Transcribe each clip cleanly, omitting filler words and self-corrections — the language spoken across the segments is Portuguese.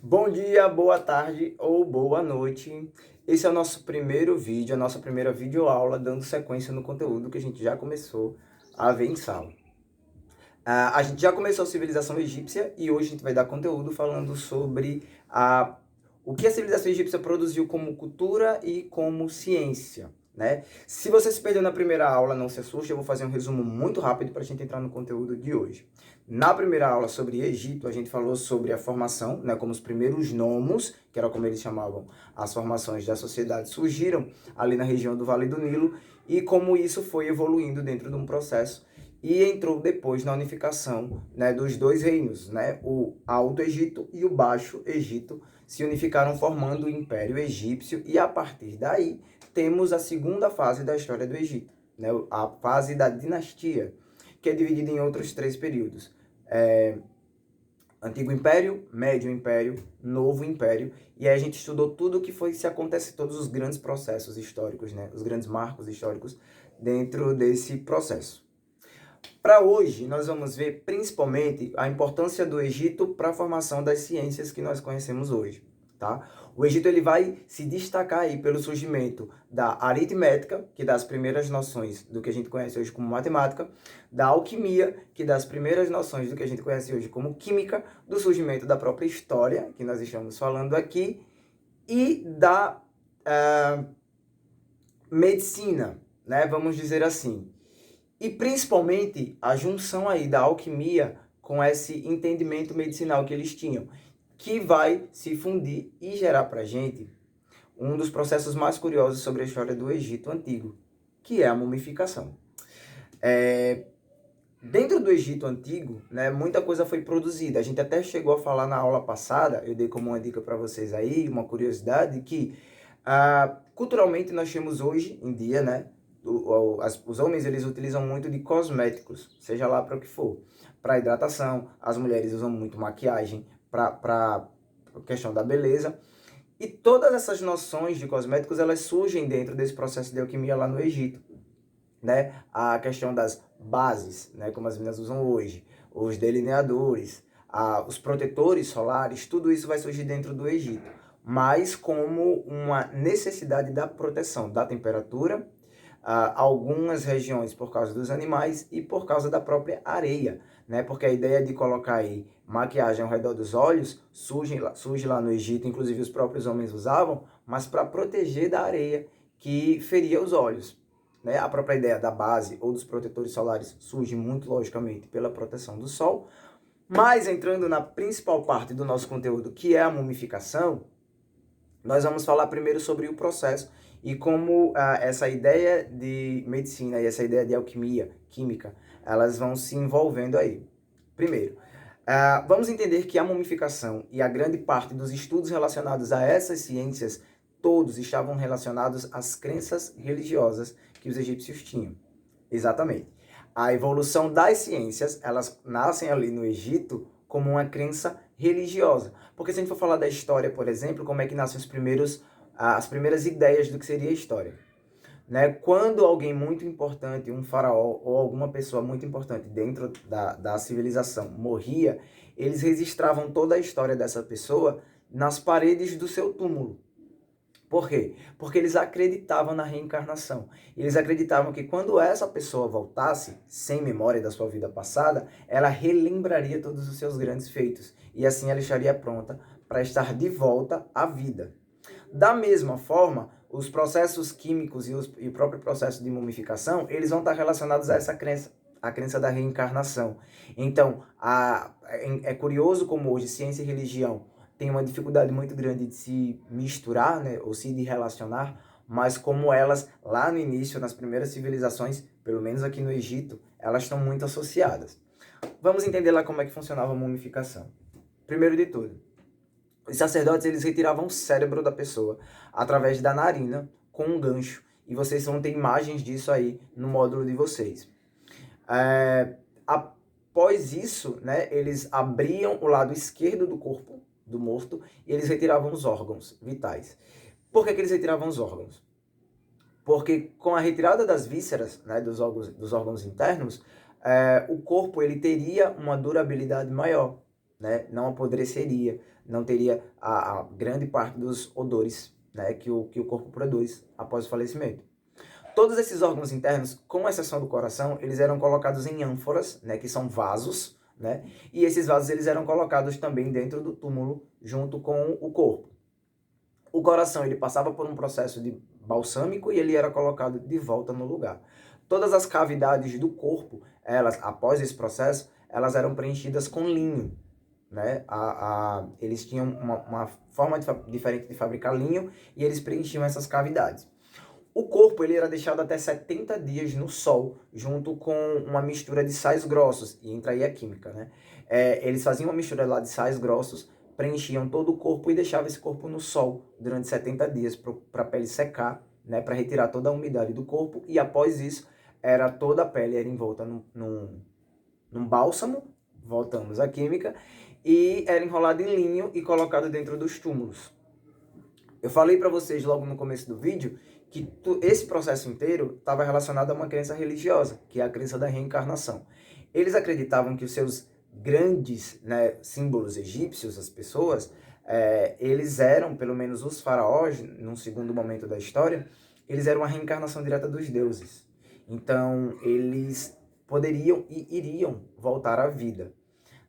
Bom dia, boa tarde ou boa noite. Esse é o nosso primeiro vídeo, a nossa primeira videoaula, dando sequência no conteúdo que a gente já começou a ver em sala. A gente já começou a civilização egípcia e hoje a gente vai dar conteúdo falando sobre o que a civilização egípcia produziu como cultura e como ciência, né? Se você se perdeu na primeira aula, não se assuste, eu vou fazer um resumo muito rápido para a gente entrar no conteúdo de hoje. Na primeira aula sobre Egito, a gente falou sobre a formação, né, como os primeiros nomos, que era como eles chamavam as formações da sociedade, surgiram ali na região do Vale do Nilo e como isso foi evoluindo dentro de um processo e entrou depois na unificação, né, dos dois reinos, né, o Alto Egito e o Baixo Egito se unificaram formando o Império Egípcio e a partir daí temos a segunda fase da história do Egito, né, a fase da dinastia, que é dividida em outros três períodos. Antigo Império, Médio Império, Novo Império, e aí a gente estudou tudo o que foi se acontece, todos os grandes processos históricos, né, os grandes marcos históricos dentro desse processo. Para hoje, nós vamos ver principalmente a importância do Egito para a formação das ciências que nós conhecemos hoje, tá? O Egito ele vai se destacar aí pelo surgimento da aritmética, que dá as primeiras noções do que a gente conhece hoje como matemática, da alquimia, que dá as primeiras noções do que a gente conhece hoje como química, do surgimento da própria história, que nós estamos falando aqui, e da medicina, né? Vamos dizer assim. E principalmente a junção aí da alquimia com esse entendimento medicinal que eles tinham, que vai se fundir e gerar para a gente um dos processos mais curiosos sobre a história do Egito Antigo, que é a mumificação. Dentro do Egito Antigo, né, muita coisa foi produzida. A gente até chegou a falar na aula passada, eu dei como uma dica para vocês aí, uma curiosidade, que culturalmente nós temos hoje em dia, né, os homens eles utilizam muito de cosméticos, seja lá para o que for. Para hidratação, as mulheres usam muito maquiagem, para questão da beleza. E todas essas noções de cosméticos, elas surgem dentro desse processo de alquimia lá no Egito, né? A questão das bases, né, como as meninas usam hoje, os delineadores, os protetores solares, tudo isso vai surgir dentro do Egito, mas como uma necessidade da proteção da temperatura, algumas regiões por causa dos animais e por causa da própria areia, né? Porque a ideia de colocar aí maquiagem ao redor dos olhos surge lá no Egito, inclusive os próprios homens usavam, mas para proteger da areia que feria os olhos. Né? A própria ideia da base ou dos protetores solares surge muito logicamente pela proteção do sol, mas entrando na principal parte do nosso conteúdo, que é a mumificação, nós vamos falar primeiro sobre o processo e como essa ideia de medicina e essa ideia de alquimia, química, elas vão se envolvendo aí. Primeiro, vamos entender que a mumificação e a grande parte dos estudos relacionados a essas ciências, todos estavam relacionados às crenças religiosas que os egípcios tinham. Exatamente. A evolução das ciências, elas nascem ali no Egito como uma crença religiosa. Porque se a gente for falar da história, por exemplo, como é que nascem as primeiras ideias do que seria a história? Né? Quando alguém muito importante, um faraó ou alguma pessoa muito importante dentro da civilização morria, eles registravam toda a história dessa pessoa nas paredes do seu túmulo. Por quê? Porque eles acreditavam na reencarnação. Eles acreditavam que quando essa pessoa voltasse, sem memória da sua vida passada, ela relembraria todos os seus grandes feitos. E assim ela estaria pronta para estar de volta à vida. Da mesma forma, os processos químicos e o próprio processo de mumificação, eles vão estar relacionados a essa crença, a crença da reencarnação. Então, é curioso como hoje ciência e religião tem uma dificuldade muito grande de se misturar, né, ou se de relacionar, mas como elas, lá no início, nas primeiras civilizações, pelo menos aqui no Egito, elas estão muito associadas. Vamos entender lá como é que funcionava a mumificação. Primeiro de tudo, os sacerdotes eles retiravam o cérebro da pessoa através da narina com um gancho. E vocês vão ter imagens disso aí no módulo de vocês. Após isso, né, eles abriam o lado esquerdo do corpo do morto e eles retiravam os órgãos vitais. Por que eles retiravam os órgãos? Porque com a retirada das vísceras, né, dos órgãos internos, o corpo ele teria uma durabilidade maior. né? Não apodreceria, não teria a grande parte dos odores, né, que o corpo produz após o falecimento. Todos esses órgãos internos, com exceção do coração, eles eram colocados em ânforas, né, que são vasos, né? E esses vasos eles eram colocados também dentro do túmulo, junto com o corpo. O coração ele passava por um processo de balsâmico e ele era colocado de volta no lugar. Todas as cavidades do corpo, elas, após esse processo, elas eram preenchidas com linho, né? Eles tinham uma forma diferente de fabricar linho e eles preenchiam essas cavidades. O corpo ele era deixado até 70 dias no sol, junto com uma mistura de sais grossos, e entra aí a química, né? Eles faziam uma mistura lá de sais grossos, preenchiam todo o corpo e deixavam esse corpo no sol durante 70 dias para a pele secar, né? Para retirar toda a umidade do corpo, e após isso, toda a pele era envolta num bálsamo, voltamos à química, e era enrolado em linho e colocado dentro dos túmulos. Eu falei para vocês logo no começo do vídeo que esse processo inteiro estava relacionado a uma crença religiosa, que é a crença da reencarnação. Eles acreditavam que os seus grandes, né, símbolos egípcios, as pessoas, eles eram, pelo menos os faraós, num segundo momento da história, eles eram a reencarnação direta dos deuses. Então, eles poderiam e iriam voltar à vida,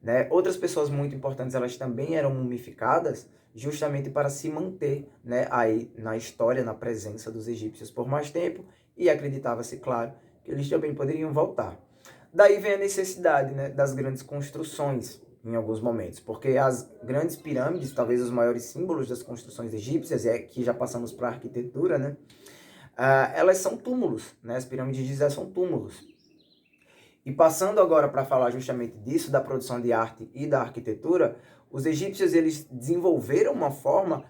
né? Outras pessoas muito importantes, elas também eram mumificadas, justamente para se manter, né, aí na história, na presença dos egípcios por mais tempo, e acreditava-se, claro, que eles também poderiam voltar. Daí vem a necessidade, né, das grandes construções, em alguns momentos, porque as grandes pirâmides, talvez os maiores símbolos das construções egípcias, que já passamos para a arquitetura, né, elas são túmulos, né, as pirâmides de Gizé são túmulos. E passando agora para falar justamente disso, da produção de arte e da arquitetura, os egípcios eles desenvolveram uma forma,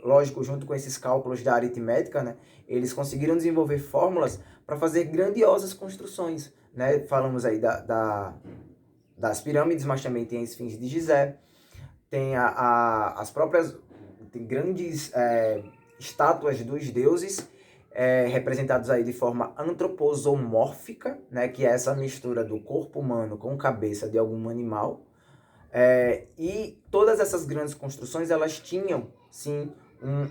lógico, junto com esses cálculos da aritmética, né? Eles conseguiram desenvolver fórmulas para fazer grandiosas construções, né? Falamos aí das pirâmides, mas também tem a Esfinge de Gizé, tem as próprias, tem grandes estátuas dos deuses, representados aí de forma antroposomórfica, né, que é essa mistura do corpo humano com cabeça de algum animal. E todas essas grandes construções, elas tinham, sim,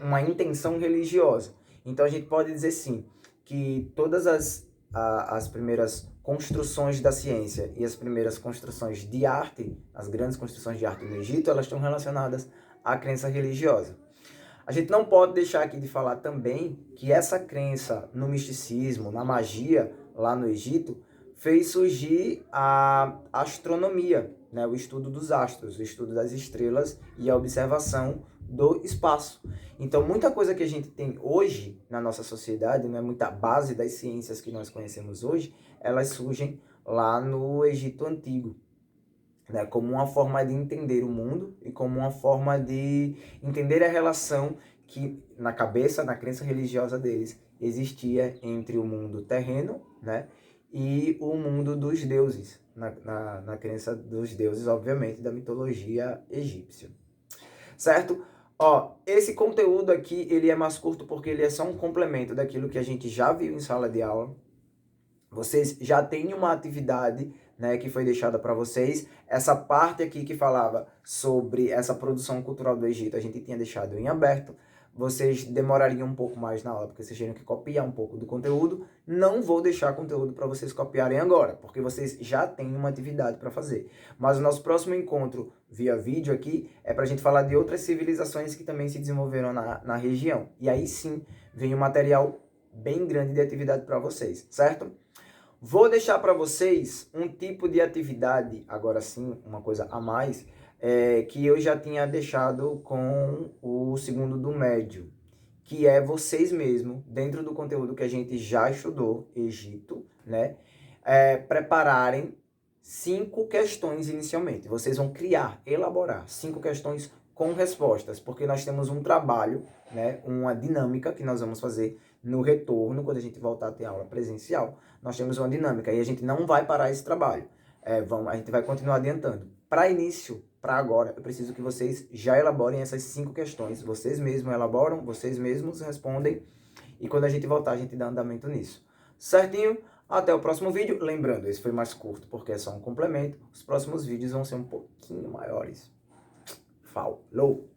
uma intenção religiosa. Então a gente pode dizer, sim, que todas as primeiras construções da ciência e as primeiras construções de arte, as grandes construções de arte no Egito, elas estão relacionadas à crença religiosa. A gente não pode deixar aqui de falar também que essa crença no misticismo, na magia, lá no Egito, fez surgir a astronomia, né? O estudo dos astros, o estudo das estrelas e a observação do espaço. Então, muita coisa que a gente tem hoje na nossa sociedade, né? Muita base das ciências que nós conhecemos hoje, elas surgem lá no Egito Antigo, né, como uma forma de entender o mundo e como uma forma de entender a relação que na cabeça, na crença religiosa deles, existia entre o mundo terreno, né, e o mundo dos deuses, na crença dos deuses, obviamente, da mitologia egípcia. Certo? Ó, esse conteúdo aqui, ele é mais curto porque ele é só um complemento daquilo que a gente já viu em sala de aula. Vocês já têm uma atividade, né, que foi deixada para vocês. Essa parte aqui que falava sobre essa produção cultural do Egito, a gente tinha deixado em aberto. Vocês demorariam um pouco mais na aula, porque vocês teriam que copiar um pouco do conteúdo. Não vou deixar conteúdo para vocês copiarem agora, porque vocês já têm uma atividade para fazer. Mas o nosso próximo encontro via vídeo aqui é para a gente falar de outras civilizações que também se desenvolveram na região. E aí sim, vem um material bem grande de atividade para vocês, certo? Vou deixar para vocês um tipo de atividade, agora sim, uma coisa a mais, que eu já tinha deixado com o segundo do médio, que é vocês mesmos, dentro do conteúdo que a gente já estudou, Egito, né, prepararem 5 questões inicialmente. Vocês vão criar, elaborar 5 questões com respostas, porque nós temos um trabalho, né, uma dinâmica que nós vamos fazer no retorno, quando a gente voltar a ter aula presencial. Nós temos uma dinâmica e a gente não vai parar esse trabalho. A gente vai continuar adiantando. Para início, para agora, eu preciso que vocês já elaborem essas 5 questões. Vocês mesmos elaboram, vocês mesmos respondem. E quando a gente voltar, a gente dá andamento nisso. Certinho? Até o próximo vídeo. Lembrando, esse foi mais curto porque é só um complemento. Os próximos vídeos vão ser um pouquinho maiores. Falou!